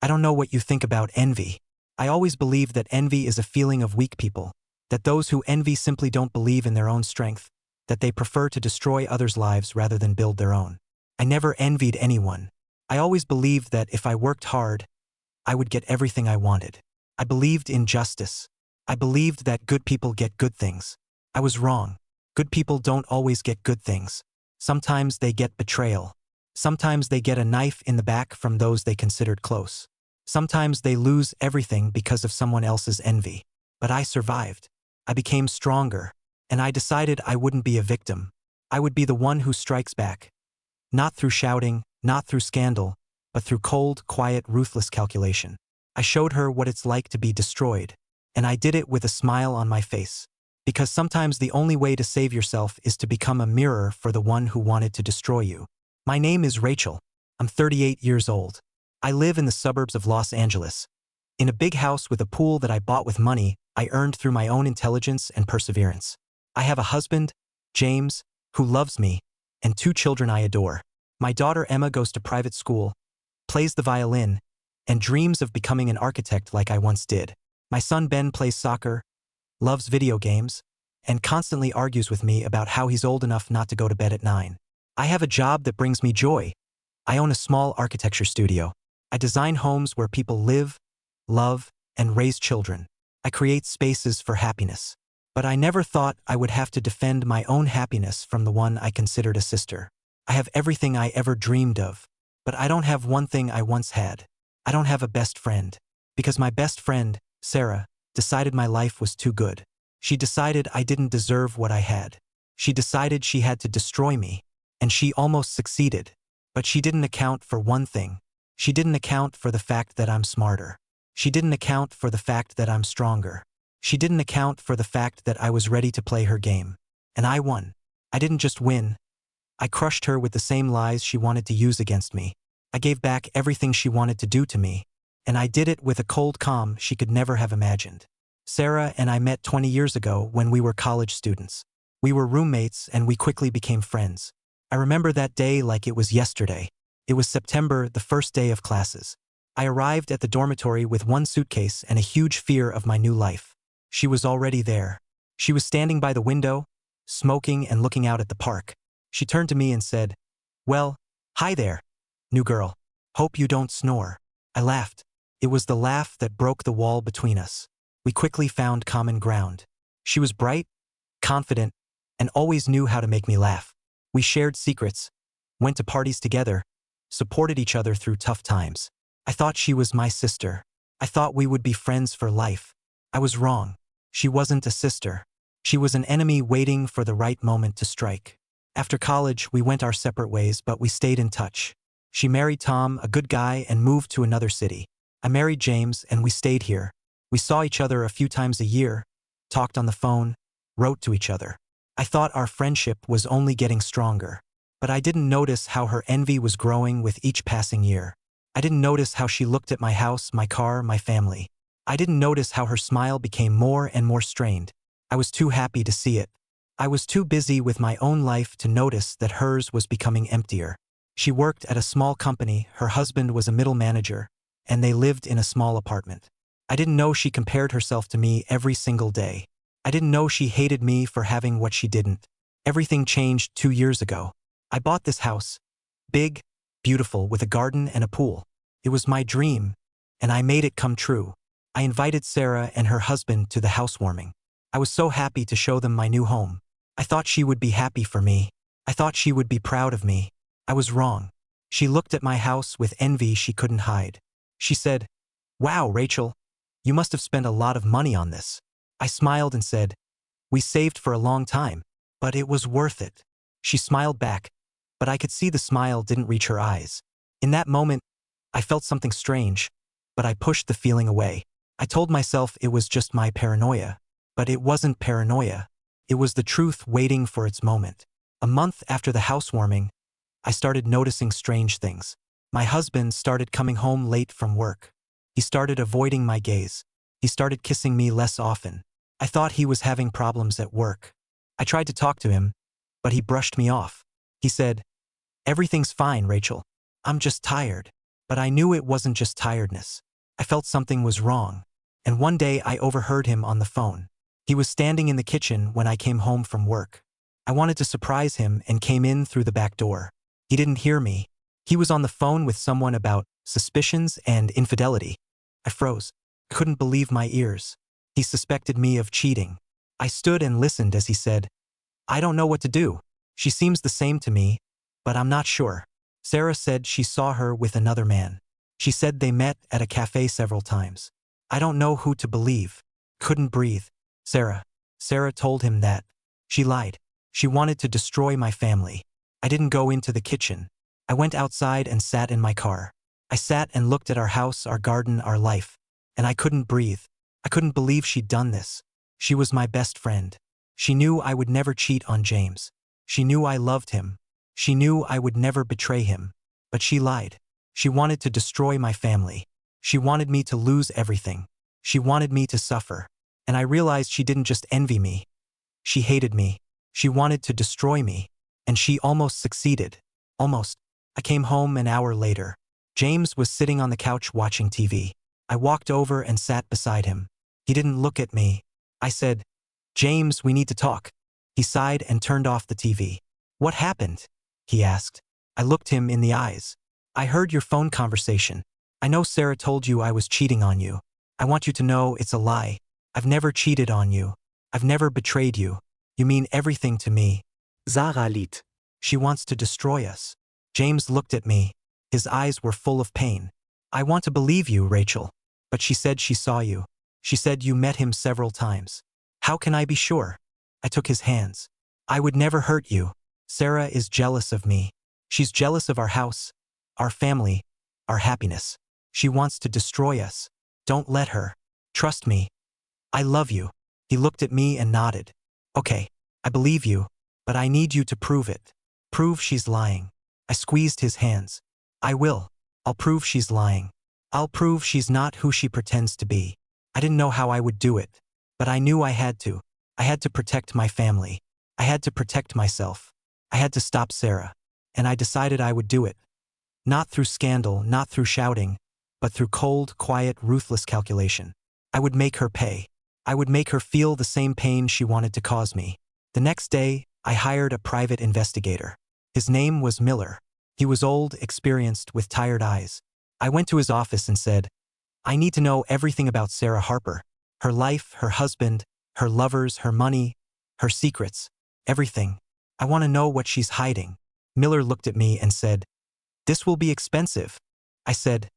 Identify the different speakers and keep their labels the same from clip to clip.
Speaker 1: I don't know what you think about envy. I always believe that envy is a feeling of weak people, that those who envy simply don't believe in their own strength, that they prefer to destroy others' lives rather than build their own. I never envied anyone. I always believed that if I worked hard, I would get everything I wanted. I believed in justice. I believed that good people get good things. I was wrong. Good people don't always get good things. Sometimes they get betrayal. Sometimes they get a knife in the back from those they considered close. Sometimes they lose everything because of someone else's envy. But I survived. I became stronger. And I decided I wouldn't be a victim. I would be the one who strikes back. Not through shouting, not through scandal, but through cold, quiet, ruthless calculation. I showed her what it's like to be destroyed. And I did it with a smile on my face. Because sometimes the only way to save yourself is to become a mirror for the one who wanted to destroy you. My name is Rachel. I'm 38 years old. I live in the suburbs of Los Angeles. In a big house with a pool that I bought with money I earned through my own intelligence and perseverance. I have a husband, James, who loves me, and 2 children I adore. My daughter Emma goes to private school, plays the violin, and dreams of becoming an architect like I once did. My son Ben plays soccer, loves video games, and constantly argues with me about how he's old enough not to go to bed at 9. I have a job that brings me joy. I own a small architecture studio. I design homes where people live, love, and raise children. I create spaces for happiness. But I never thought I would have to defend my own happiness from the one I considered a sister. I have everything I ever dreamed of, but I don't have one thing I once had. I don't have a best friend. Because my best friend, Sarah, decided my life was too good. She decided I didn't deserve what I had. She decided she had to destroy me. And she almost succeeded. But she didn't account for one thing. She didn't account for the fact that I'm smarter. She didn't account for the fact that I'm stronger. She didn't account for the fact that I was ready to play her game. And I won. I didn't just win. I crushed her with the same lies she wanted to use against me. I gave back everything she wanted to do to me. And I did it with a cold calm she could never have imagined. Sarah and I met 20 years ago when we were college students. We were roommates and we quickly became friends. I remember that day like it was yesterday. It was September, the first day of classes. I arrived at the dormitory with one suitcase and a huge fear of my new life. She was already there. She was standing by the window, smoking and looking out at the park. She turned to me and said, "Well, hi there, new girl. Hope you don't snore." I laughed. It was the laugh that broke the wall between us. We quickly found common ground. She was bright, confident, and always knew how to make me laugh. We shared secrets, went to parties together, supported each other through tough times. I thought she was my sister. I thought we would be friends for life. I was wrong. She wasn't a sister. She was an enemy waiting for the right moment to strike. After college, we went our separate ways, but we stayed in touch. She married Tom, a good guy, and moved to another city. I married James, and we stayed here. We saw each other a few times a year, talked on the phone, wrote to each other. I thought our friendship was only getting stronger. But I didn't notice how her envy was growing with each passing year. I didn't notice how she looked at my house, my car, my family. I didn't notice how her smile became more and more strained. I was too happy to see it. I was too busy with my own life to notice that hers was becoming emptier. She worked at a small company, her husband was a middle manager, and they lived in a small apartment. I didn't know she compared herself to me every single day. I didn't know she hated me for having what she didn't. Everything changed 2 years ago. I bought this house. Big, beautiful, with a garden and a pool. It was my dream, and I made it come true. I invited Sarah and her husband to the housewarming. I was so happy to show them my new home. I thought she would be happy for me. I thought she would be proud of me. I was wrong. She looked at my house with envy she couldn't hide. She said, "Wow, Rachel, you must have spent a lot of money on this." I smiled and said, "We saved for a long time, but it was worth it." She smiled back, but I could see the smile didn't reach her eyes. In that moment, I felt something strange, but I pushed the feeling away. I told myself it was just my paranoia. But it wasn't paranoia. It was the truth waiting for its moment. A month after the housewarming, I started noticing strange things. My husband started coming home late from work. He started avoiding my gaze. He started kissing me less often. I thought he was having problems at work. I tried to talk to him, but he brushed me off. He said, "Everything's fine, Rachel. I'm just tired." But I knew it wasn't just tiredness. I felt something was wrong. And one day I overheard him on the phone. He was standing in the kitchen when I came home from work. I wanted to surprise him and came in through the back door. He didn't hear me. He was on the phone with someone about suspicions and infidelity. I froze. I couldn't believe my ears. He suspected me of cheating. I stood and listened as he said, "I don't know what to do. She seems the same to me, but I'm not sure. Sarah said she saw her with another man. She said they met at a cafe several times. I don't know who to believe." Couldn't breathe. Sarah told him that. She lied. She wanted to destroy my family. I didn't go into the kitchen. I went outside and sat in my car. I sat and looked at our house, our garden, our life. And I couldn't breathe. I couldn't believe she'd done this. She was my best friend. She knew I would never cheat on James. She knew I loved him. She knew I would never betray him. But she lied. She wanted to destroy my family. She wanted me to lose everything. She wanted me to suffer. And I realized she didn't just envy me. She hated me. She wanted to destroy me. And she almost succeeded. Almost. I came home an hour later. James was sitting on the couch watching TV. I walked over and sat beside him. He didn't look at me. I said, "James, we need to talk." He sighed and turned off the TV. "What happened?" he asked. I looked him in the eyes. "I heard your phone conversation. I know Sarah told you I was cheating on you. I want you to know it's a lie. I've never cheated on you. I've never betrayed you. You mean everything to me."
Speaker 2: Sarah lied.
Speaker 1: "She wants to destroy us." James looked at me. His eyes were full of pain. "I want to believe you, Rachel. But she said she saw you. She said you met him several times. How can I be sure?" I took his hands. "I would never hurt you. Sarah is jealous of me. She's jealous of our house, our family, our happiness. She wants to destroy us. Don't let her. Trust me. I love you." He looked at me and nodded. "Okay, I believe you, but I need you to prove it. Prove she's lying." I squeezed his hands. "I will. I'll prove she's lying. I'll prove she's not who she pretends to be." I didn't know how I would do it, but I knew I had to. I had to protect my family. I had to protect myself. I had to stop Sarah. And I decided I would do it. Not through scandal, not through shouting, but through cold, quiet, ruthless calculation. I would make her pay. I would make her feel the same pain she wanted to cause me. The next day, I hired a private investigator. His name was Miller. He was old, experienced, with tired eyes. I went to his office and said, "I need to know everything about Sarah Harper. Her life, her husband, her lovers, her money, her secrets, everything. I want to know what she's hiding." Miller looked at me and said, "This will be expensive." I said,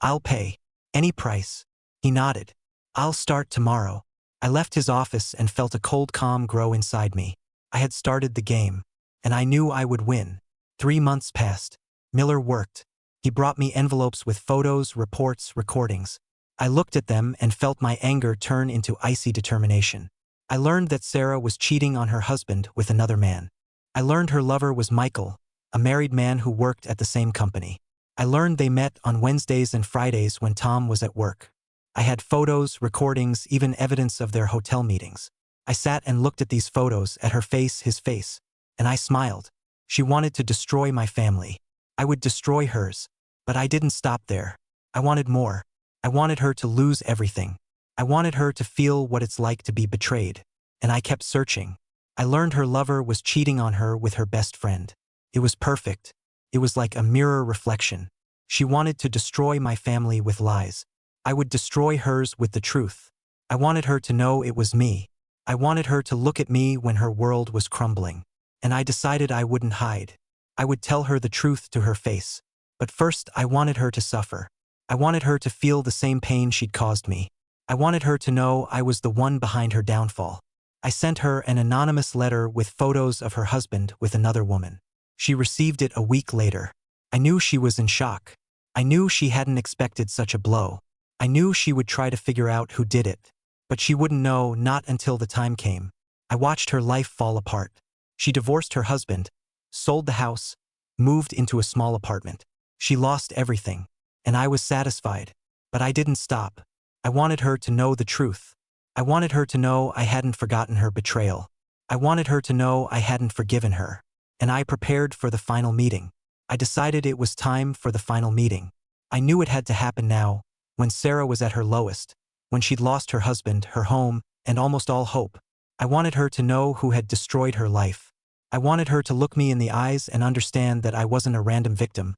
Speaker 1: "I'll pay. Any price." He nodded. "I'll start tomorrow." I left his office and felt a cold calm grow inside me. I had started the game, and I knew I would win. 3 months passed. Miller worked. He brought me envelopes with photos, reports, recordings. I looked at them and felt my anger turn into icy determination. I learned that Sarah was cheating on her husband with another man. I learned her lover was Michael, a married man who worked at the same company. I learned they met on Wednesdays and Fridays when Tom was at work. I had photos, recordings, even evidence of their hotel meetings. I sat and looked at these photos, at her face, his face, and I smiled. She wanted to destroy my family. I would destroy hers. But I didn't stop there. I wanted more. I wanted her to lose everything. I wanted her to feel what it's like to be betrayed. And I kept searching. I learned her lover was cheating on her with her best friend. It was perfect. It was like a mirror reflection. She wanted to destroy my family with lies. I would destroy hers with the truth. I wanted her to know it was me. I wanted her to look at me when her world was crumbling. And I decided I wouldn't hide. I would tell her the truth to her face. But first, I wanted her to suffer. I wanted her to feel the same pain she'd caused me. I wanted her to know I was the one behind her downfall. I sent her an anonymous letter with photos of her husband with another woman. She received it a week later. I knew she was in shock. I knew she hadn't expected such a blow. I knew she would try to figure out who did it. But she wouldn't know, not until the time came. I watched her life fall apart. She divorced her husband, sold the house, moved into a small apartment. She lost everything, and I was satisfied. But I didn't stop. I wanted her to know the truth. I wanted her to know I hadn't forgotten her betrayal. I wanted her to know I hadn't forgiven her. And I prepared for the final meeting. I decided it was time for the final meeting. I knew it had to happen now, when Sarah was at her lowest, when she'd lost her husband, her home, and almost all hope. I wanted her to know who had destroyed her life. I wanted her to look me in the eyes and understand that I wasn't a random victim,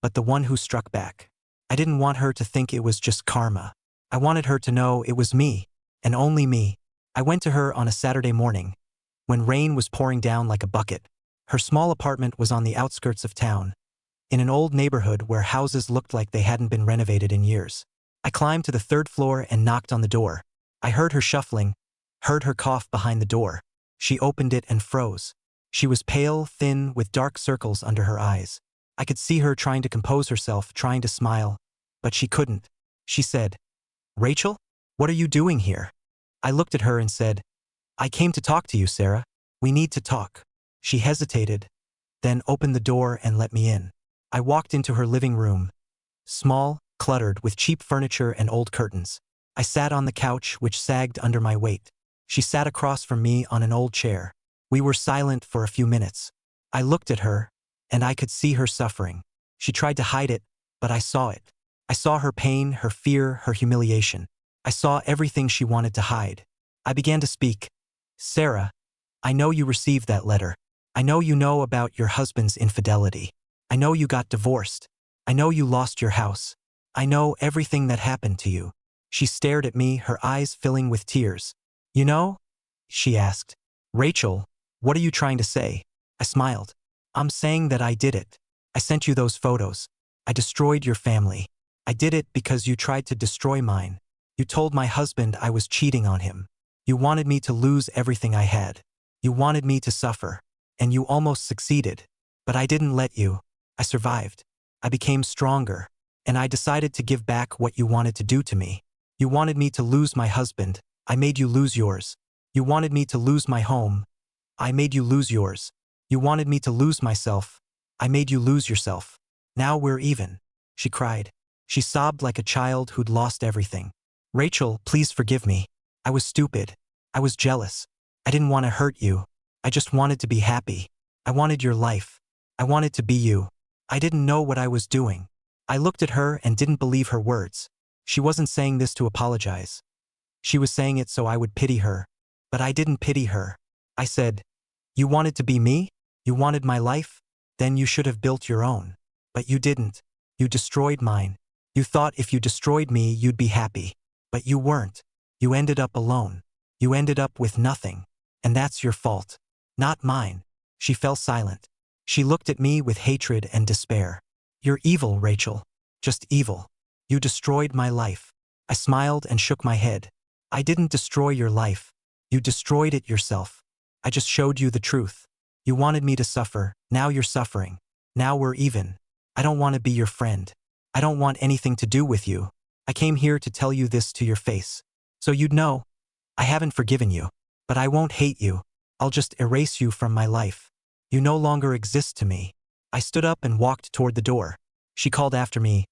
Speaker 1: but the one who struck back. I didn't want her to think it was just karma. I wanted her to know it was me, and only me. I went to her on a Saturday morning, when rain was pouring down like a bucket. Her small apartment was on the outskirts of town, in an old neighborhood where houses looked like they hadn't been renovated in years. I climbed to the third floor and knocked on the door. I heard her shuffling, heard her cough behind the door. She opened it and froze. She was pale, thin, with dark circles under her eyes. I could see her trying to compose herself, trying to smile, but she couldn't. She said, "Rachel, what are you doing here?" I looked at her and said, "I came to talk to you, Sarah. We need to talk." She hesitated, then opened the door and let me in. I walked into her living room, small, cluttered with cheap furniture and old curtains. I sat on the couch, which sagged under my weight. She sat across from me on an old chair. We were silent for a few minutes. I looked at her, and I could see her suffering. She tried to hide it, but I saw it. I saw her pain, her fear, her humiliation. I saw everything she wanted to hide. I began to speak. "Sarah, I know you received that letter. I know you know about your husband's infidelity. I know you got divorced. I know you lost your house. I know everything that happened to you." She stared at me, her eyes filling with tears. "You know?" she asked. "Rachel, what are you trying to say?" I smiled. "I'm saying that I did it. I sent you those photos. I destroyed your family. I did it because you tried to destroy mine. You told my husband I was cheating on him. You wanted me to lose everything I had. You wanted me to suffer. And you almost succeeded. But I didn't let you. I survived. I became stronger. And I decided to give back what you wanted to do to me. You wanted me to lose my husband. I made you lose yours. You wanted me to lose my home. I made you lose yours. You wanted me to lose myself. I made you lose yourself. Now we're even." She cried. She sobbed like a child who'd lost everything. "Rachel, please forgive me. I was stupid. I was jealous. I didn't want to hurt you. I just wanted to be happy. I wanted your life. I wanted to be you. I didn't know what I was doing." I looked at her and didn't believe her words. She wasn't saying this to apologize. She was saying it so I would pity her. But I didn't pity her. I said, "You wanted to be me? You wanted my life? Then you should have built your own. But you didn't. You destroyed mine. You thought if you destroyed me, you'd be happy. But you weren't. You ended up alone. You ended up with nothing. And that's your fault. Not mine." She fell silent. She looked at me with hatred and despair. "You're evil, Rachel. Just evil. You destroyed my life." I smiled and shook my head. "I didn't destroy your life. You destroyed it yourself. I just showed you the truth. You wanted me to suffer. Now you're suffering. Now we're even. I don't want to be your friend. I don't want anything to do with you. I came here to tell you this to your face. So you'd know. I haven't forgiven you. But I won't hate you. I'll just erase you from my life. You no longer exist to me." I stood up and walked toward the door. She called after me,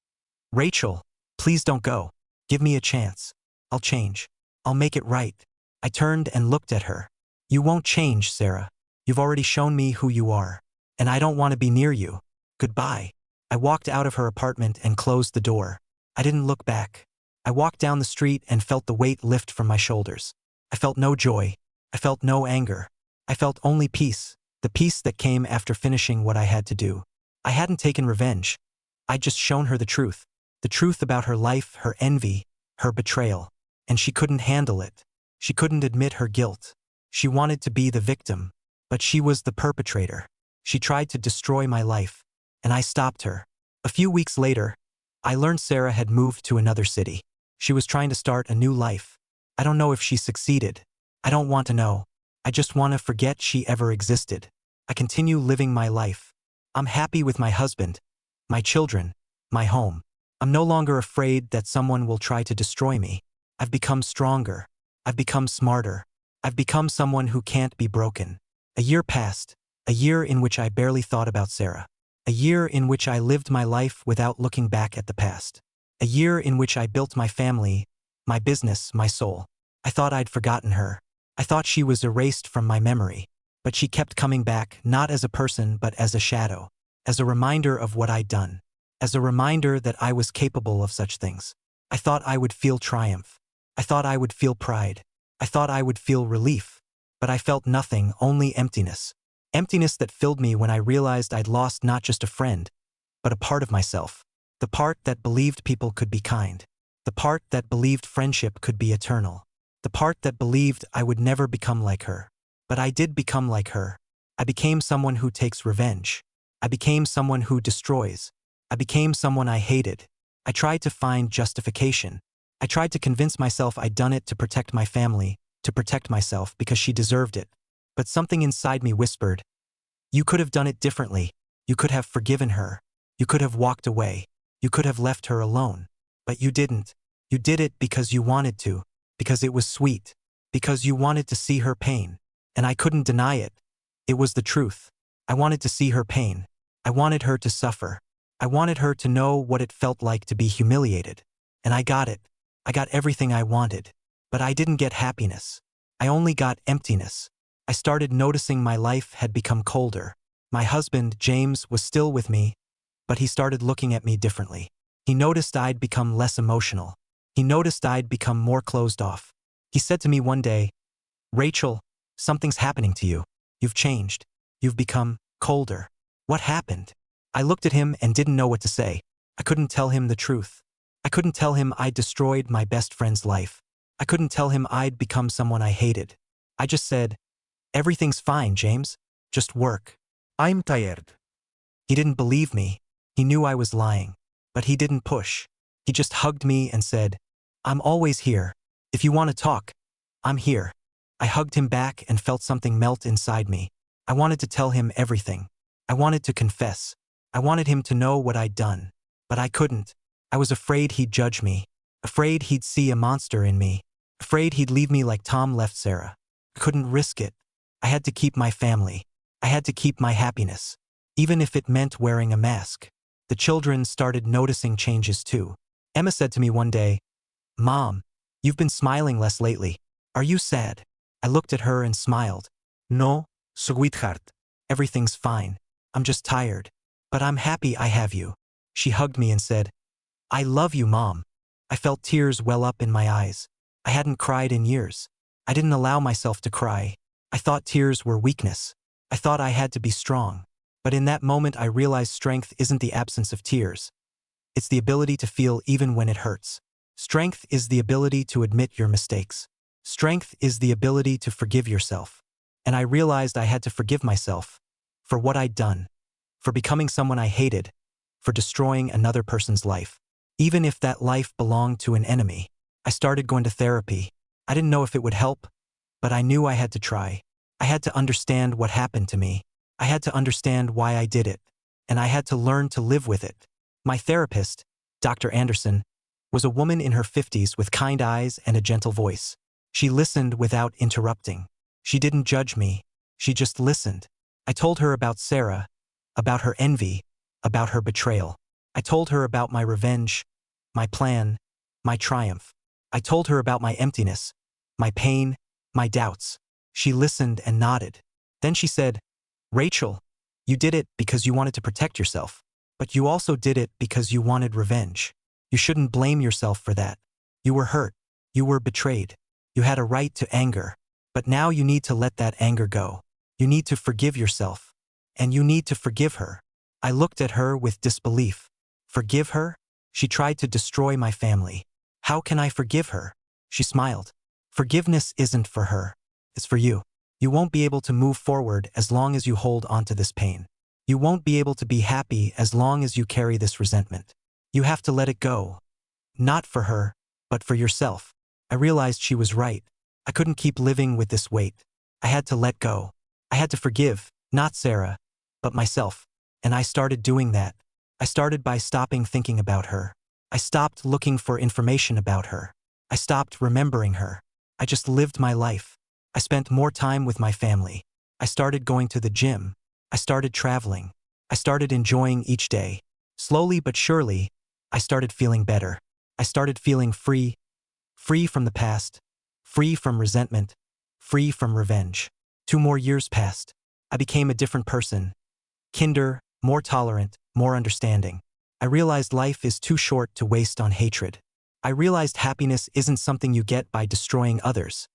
Speaker 1: "Rachel, please don't go. Give me a chance. I'll change. I'll make it right." I turned and looked at her. "You won't change, Sarah. You've already shown me who you are. And I don't want to be near you. Goodbye." I walked out of her apartment and closed the door. I didn't look back. I walked down the street and felt the weight lift from my shoulders. I felt no joy. I felt no anger. I felt only peace, the peace that came after finishing what I had to do. I hadn't taken revenge. I'd just shown her the truth about her life, her envy, her betrayal. And she couldn't handle it. She couldn't admit her guilt. She wanted to be the victim, but she was the perpetrator. She tried to destroy my life, and I stopped her. A few weeks later, I learned Sarah had moved to another city. She was trying to start a new life. I don't know if she succeeded. I don't want to know. I just want to forget she ever existed. I continue living my life. I'm happy with my husband, my children, my home. I'm no longer afraid that someone will try to destroy me. I've become stronger. I've become smarter. I've become someone who can't be broken. A year passed, a year in which I barely thought about Sarah. A year in which I lived my life without looking back at the past. A year in which I built my family, my business, my soul. I thought I'd forgotten her. I thought she was erased from my memory. But she kept coming back, not as a person but as a shadow, as a reminder of what I'd done. as a reminder that I was capable of such things. I thought I would feel triumph. I thought I would feel pride. I thought I would feel relief. But I felt nothing, only emptiness. Emptiness that filled me when I realized I'd lost not just a friend, but a part of myself. The part that believed people could be kind. The part that believed friendship could be eternal. The part that believed I would never become like her. But I did become like her. I became someone who takes revenge. I became someone who destroys. I became someone I hated. I tried to find justification. I tried to convince myself I'd done it to protect my family, to protect myself because she deserved it. But something inside me whispered, "You could have done it differently. You could have forgiven her. You could have walked away. You could have left her alone. But you didn't. You did it because you wanted to, because it was sweet, because you wanted to see her pain. And I couldn't deny it. It was the truth. I wanted to see her pain. I wanted her to suffer. I wanted her to know what it felt like to be humiliated. And I got it. I got everything I wanted. But I didn't get happiness. I only got emptiness. I started noticing my life had become colder. My husband, James, was still with me, but he started looking at me differently. He noticed I'd become less emotional. He noticed I'd become more closed off. He said to me one day, "Rachel, something's happening to you. You've changed. You've become colder." What happened? I looked at him and didn't know what to say. I couldn't tell him the truth. I couldn't tell him I'd destroyed my best friend's life. I couldn't tell him I'd become someone I hated. I just said, "Everything's fine, James. Just work."
Speaker 2: I'm tired.
Speaker 1: He didn't believe me. He knew I was lying. But he didn't push. He just hugged me and said, "I'm always here. If you want to talk, I'm here." I hugged him back and felt something melt inside me. I wanted to tell him everything. I wanted to confess. I wanted him to know what I'd done. But I couldn't. I was afraid he'd judge me. Afraid he'd see a monster in me. Afraid he'd leave me like Tom left Sarah. I couldn't risk it. I had to keep my family. I had to keep my happiness. Even if it meant wearing a mask. The children started noticing changes too. Emma said to me one day, "Mom, you've been smiling less lately. Are you sad?" I looked at her and smiled.
Speaker 2: No, sweetheart.
Speaker 1: "Everything's fine. I'm just tired. But I'm happy I have you." She hugged me and said, "I love you, Mom." I felt tears well up in my eyes. I hadn't cried in years. I didn't allow myself to cry. I thought tears were weakness. I thought I had to be strong. But in that moment I realized strength isn't the absence of tears. It's the ability to feel even when it hurts. Strength is the ability to admit your mistakes. Strength is the ability to forgive yourself. And I realized I had to forgive myself for what I'd done, for becoming someone I hated, for destroying another person's life. Even if that life belonged to an enemy. I started going to therapy. I didn't know if it would help, but I knew I had to try. I had to understand what happened to me. I had to understand why I did it. And I had to learn to live with it. My therapist, Dr. Anderson, was a woman in her 50s with kind eyes and a gentle voice. She listened without interrupting. She didn't judge me. She just listened. I told her about Sarah, about her envy, about her betrayal. I told her about my revenge, my plan, my triumph. I told her about my emptiness, my pain, my doubts. She listened and nodded. Then she said, "Rachel, you did it because you wanted to protect yourself. But you also did it because you wanted revenge. You shouldn't blame yourself for that. You were hurt. You were betrayed. You had a right to anger. But now you need to let that anger go. You need to forgive yourself. And you need to forgive her." I looked at her with disbelief. Forgive her? She tried to destroy my family. How can I forgive her? She smiled. Forgiveness isn't for her. It's for you. You won't be able to move forward as long as you hold onto this pain. You won't be able to be happy as long as you carry this resentment. You have to let it go. Not for her, but for yourself. I realized she was right. I couldn't keep living with this weight. I had to let go. I had to forgive, not Sarah, but myself. And I started doing that. I started by stopping thinking about her. I stopped looking for information about her. I stopped remembering her. I just lived my life. I spent more time with my family. I started going to the gym. I started traveling. I started enjoying each day. Slowly but surely, I started feeling better. I started feeling free. Free from the past. Free from resentment. Free from revenge. 2 more years passed. I became a different person. Kinder, more tolerant, more understanding. I realized life is too short to waste on hatred. I realized happiness isn't something you get by destroying others.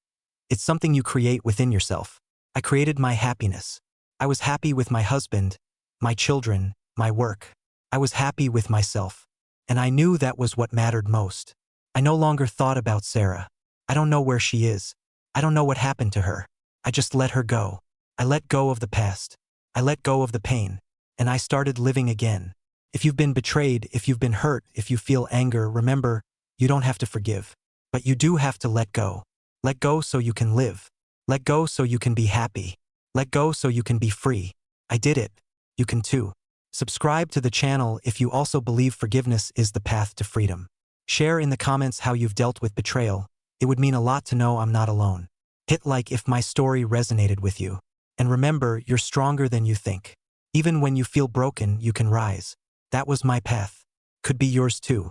Speaker 1: It's something you create within yourself. I created my happiness. I was happy with my husband, my children, my work. I was happy with myself. And I knew that was what mattered most. I no longer thought about Sarah. I don't know where she is. I don't know what happened to her. I just let her go. I let go of the past. I let go of the pain. And I started living again. If you've been betrayed, if you've been hurt, if you feel anger, remember, you don't have to forgive. But you do have to let go. Let go so you can live. Let go so you can be happy. Let go so you can be free. I did it. You can too. Subscribe to the channel if you also believe forgiveness is the path to freedom. Share in the comments how you've dealt with betrayal. It would mean a lot to know I'm not alone. Hit like if my story resonated with you. And remember, you're stronger than you think. Even when you feel broken, you can rise. That was my path. Could be yours too.